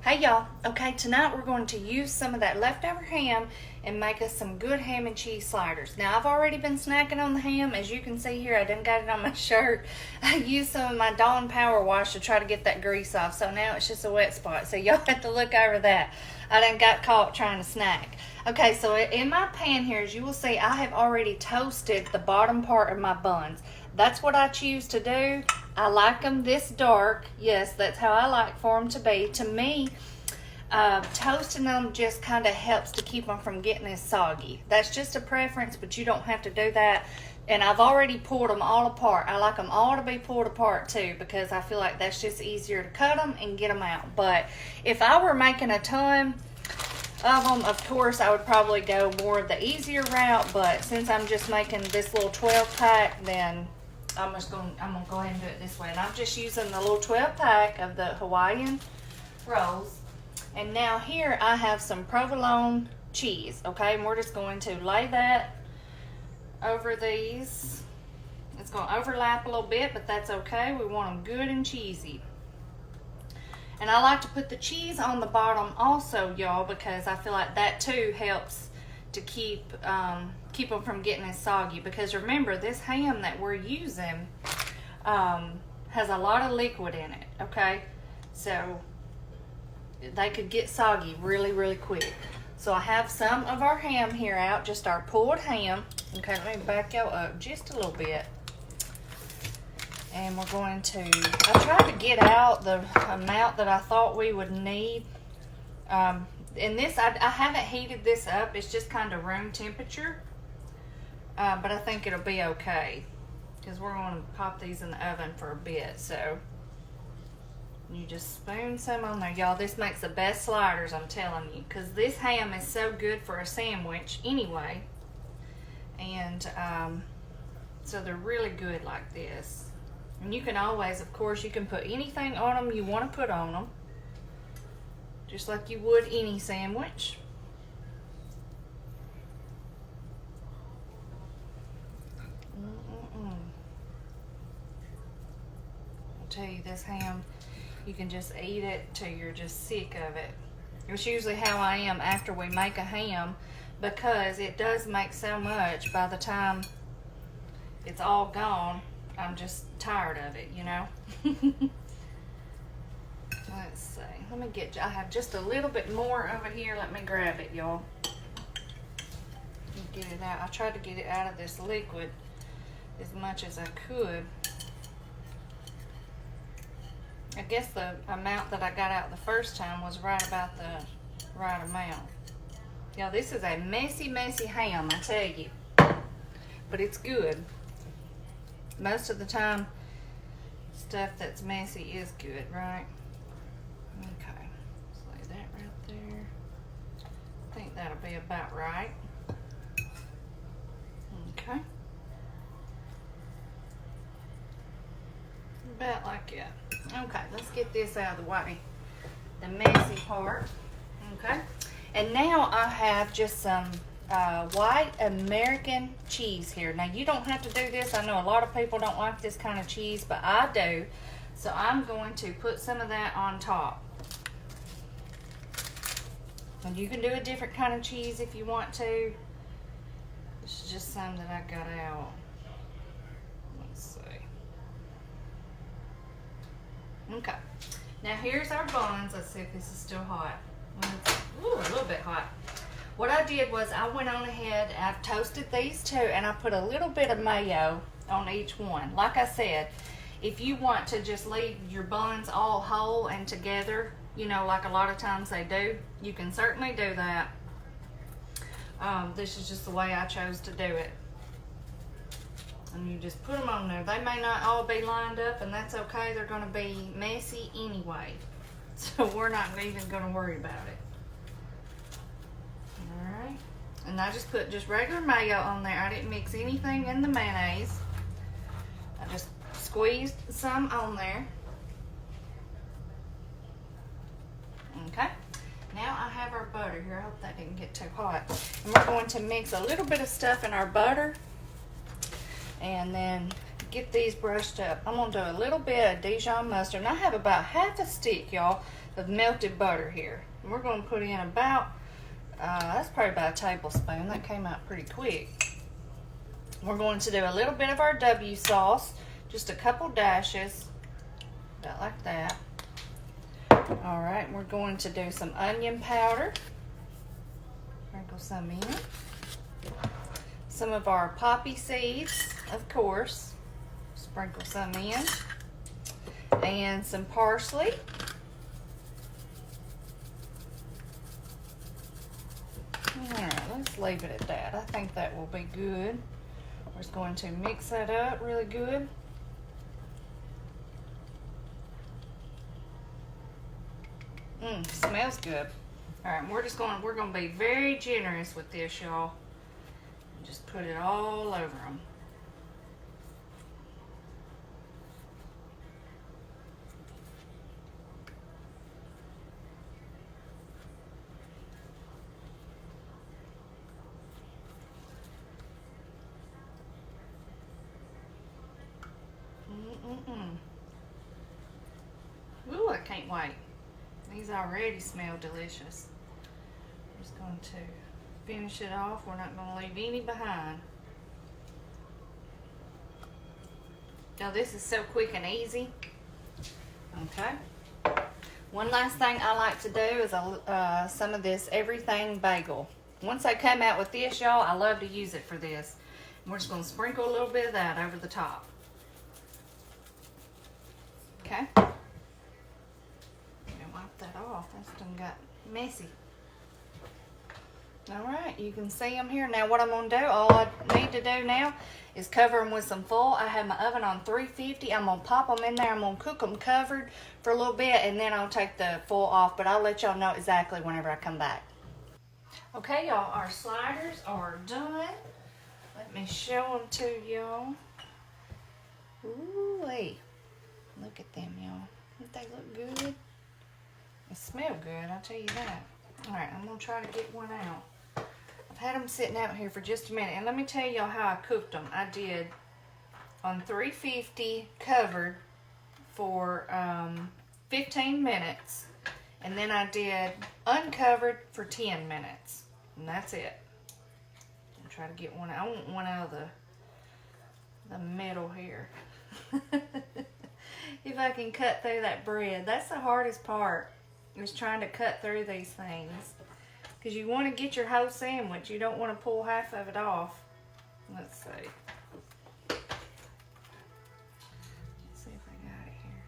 Hey y'all, okay, tonight we're going to use some of that leftover ham and make us some good ham and cheese sliders. Now I've already been snacking on the ham. As you can see here, I done got it on my shirt. I used some of my Dawn Power Wash to try to get that grease off, so now it's just a wet spot. So y'all have to look over that. I done got caught trying to snack. Okay, so in my pan here, as you will see, I have already toasted the bottom part of my buns. That's what I choose to do. I like them this dark. Yes, that's how I like for them to be. To me, toasting them just kind of helps to keep them from getting as soggy. That's just a preference, but you don't have to do that. And I've already pulled them all apart. I like them all to be pulled apart too, because I feel like that's just easier to cut them and get them out. But if I were making a ton of them, of course I would probably go more of the easier route, but since I'm just making this little 12 pack, then I'm gonna go ahead and do it this way. And I'm just using the little 12 pack of the Hawaiian rolls. And now here I have some provolone cheese, okay? And we're just going to lay that over these. It's gonna overlap a little bit, but that's okay. We want them good and cheesy. And I like to put the cheese on the bottom also, y'all, because I feel like that too helps to keep them from getting as soggy. Because remember, this ham that we're using has a lot of liquid in it, okay? So they could get soggy really, really quick. So I have some of our ham here out, just our pulled ham. Okay, let me back y'all up just a little bit. And we're going to, I tried to get out the amount that I thought we would need. And this, I haven't heated this up. It's just kind of room temperature. But I think it'll be okay, because we're going to pop these in the oven for a bit. So you just spoon some on there. Y'all, this makes the best sliders, I'm telling you, because this ham is so good for a sandwich anyway. And so they're really good like this. And you can always, of course, you can put anything on them you want to put on them, just like you would any sandwich. I'll tell you, this ham, you can just eat it till you're just sick of it. It's usually how I am after we make a ham, because it does make so much. By the time it's all gone, I'm just tired of it, you know. Let's see. Let me get, I have just a little bit more over here. Let me grab it, y'all. Get it out. I tried to get it out of this liquid as much as I could. I guess the amount that I got out the first time was right about the right amount. Y'all, this is a messy, messy ham, I tell you. But it's good. Most of the time, stuff that's messy is good, right? Okay, let's lay that right there. I think that'll be about right. Okay. About like that. Okay, let's get this out of the way. The messy part. Okay. And now I have just some white American cheese here. Now you don't have to do this. I know a lot of people don't like this kind of cheese, but I do. So I'm going to put some of that on top. And you can do a different kind of cheese if you want to. This is just some that I got out. Let's see. Okay. Now here's our buns. Let's see if this is still hot. Ooh, a little bit hot. What I did was I went on ahead, I've toasted these two, and I put a little bit of mayo on each one. Like I said, if you want to just leave your buns all whole and together, you know, like a lot of times they do, you can certainly do that. This is just the way I chose to do it. And you just put them on there. They may not all be lined up, and that's okay. They're going to be messy anyway. So we're not even going to worry about it. Alright. And I just put just regular mayo on there. I didn't mix anything in the mayonnaise. I just squeezed some on there. Okay. Now I have our butter here. I hope that didn't get too hot. And we're going to mix a little bit of stuff in our butter. And then get these brushed up. I'm going to do a little bit of Dijon mustard. And I have about half a stick, y'all. of melted butter here. And we're going to put in about, that's probably about a tablespoon. That came out pretty quick. We're going to do a little bit of our W sauce, just a couple dashes, about like that. All right, we're going to do some onion powder. Sprinkle some in. Some of our poppy seeds, of course. Sprinkle some in. And some parsley. All right, let's leave it at that. I think that will be good. We're just going to mix that up really good. Smells good. All right, we're going to be very generous with this, y'all. Just put it all over them. Ooh, I can't wait. These already smell delicious. I'm just going to finish it off. We're not going to leave any behind. Now this is so quick and easy. Okay. One last thing I like to do is some of this everything bagel. Once I come out with this, y'all, I love to use it for this. And we're just going to sprinkle a little bit of that over the top. Okay. Wipe that off. That's done got messy. All right, you can see them here. Now what I'm going to do, all I need to do now is cover them with some foil. I have my oven on 350. I'm going to pop them in there. I'm going to cook them covered for a little bit, and then I'll take the foil off, but I'll let y'all know exactly whenever I come back. Okay, y'all, our sliders are done. Let me show them to y'all. Ooh-wee. Look at them, y'all. Don't they look good? They smell good, I'll tell you that. All right, I'm going to try to get one out. I've had them sitting out here for just a minute. And let me tell y'all how I cooked them. I did on 350 covered for 15 minutes. And then I did uncovered for 10 minutes. And that's it. I'll try to get one. I want one out of the middle here. If I can cut through that bread. That's the hardest part, is trying to cut through these things. Because you want to get your whole sandwich. You don't want to pull half of it off. Let's see. Let's see if I got it here.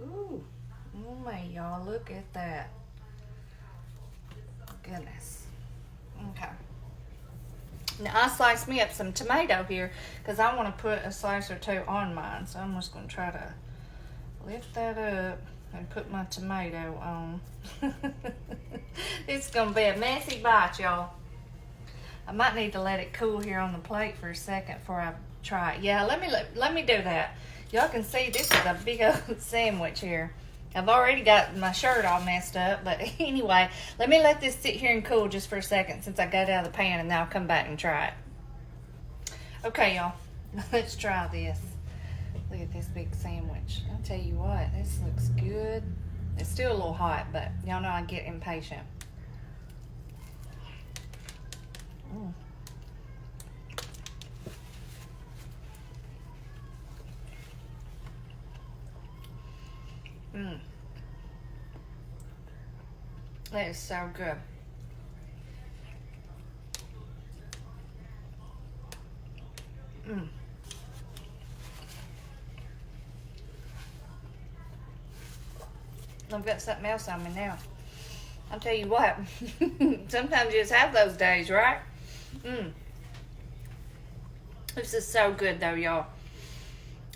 Ooh. Oh my, y'all. Look at that. Goodness. Okay. Now I sliced me up some tomato here because I want to put a slice or two on mine. So I'm just going to try to lift that up and put my tomato on. It's going to be a messy bite, y'all. I might need to let it cool here on the plate for a second before I try it. Yeah, let me do that. Y'all can see this is a big old sandwich here. I've already got my shirt all messed up, but anyway, let me let this sit here and cool just for a second since I got it out of the pan, and then I'll come back and try it. Okay, y'all, let's try this. Look at this big sandwich. I'll tell you what, this looks good. It's still a little hot, but y'all know I get impatient. That is so good. I've got something else on me now. I'll tell you what, sometimes you just have those days, right? This is so good though, y'all.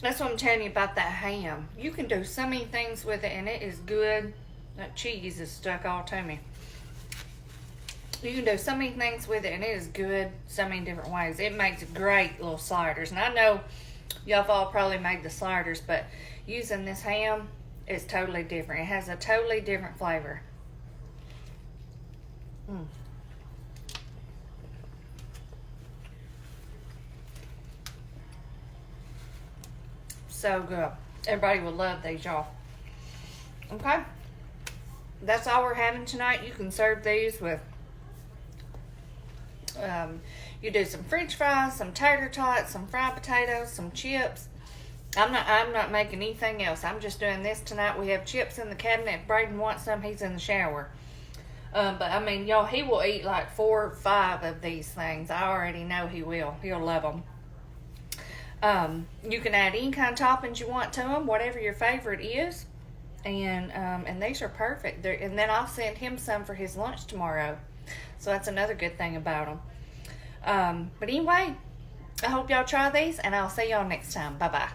That's what I'm telling you about that ham. You can do so many things with it, and it is good. That cheese is stuck all to me. You can do so many things with it, and it is good so many different ways. It makes great little sliders. And I know y'all have all probably made the sliders, but using this ham is totally different. It has a totally different flavor. So good. Everybody will love these, y'all. Okay? that's all we're having tonight. You can serve these with, you do some French fries, some tater tots, some fried potatoes, some chips. I'm not making anything else. I'm just doing this tonight. We have chips in the cabinet. If Braden wants some, he's in the shower. But I mean, y'all, he will eat like 4 or 5 of these things. I already know he will. He'll love them. You can add any kind of toppings you want to them, whatever your favorite is. And these are perfect. And then I'll send him some for his lunch tomorrow. So that's another good thing about them. But anyway, I hope y'all try these, and I'll see y'all next time. Bye-bye.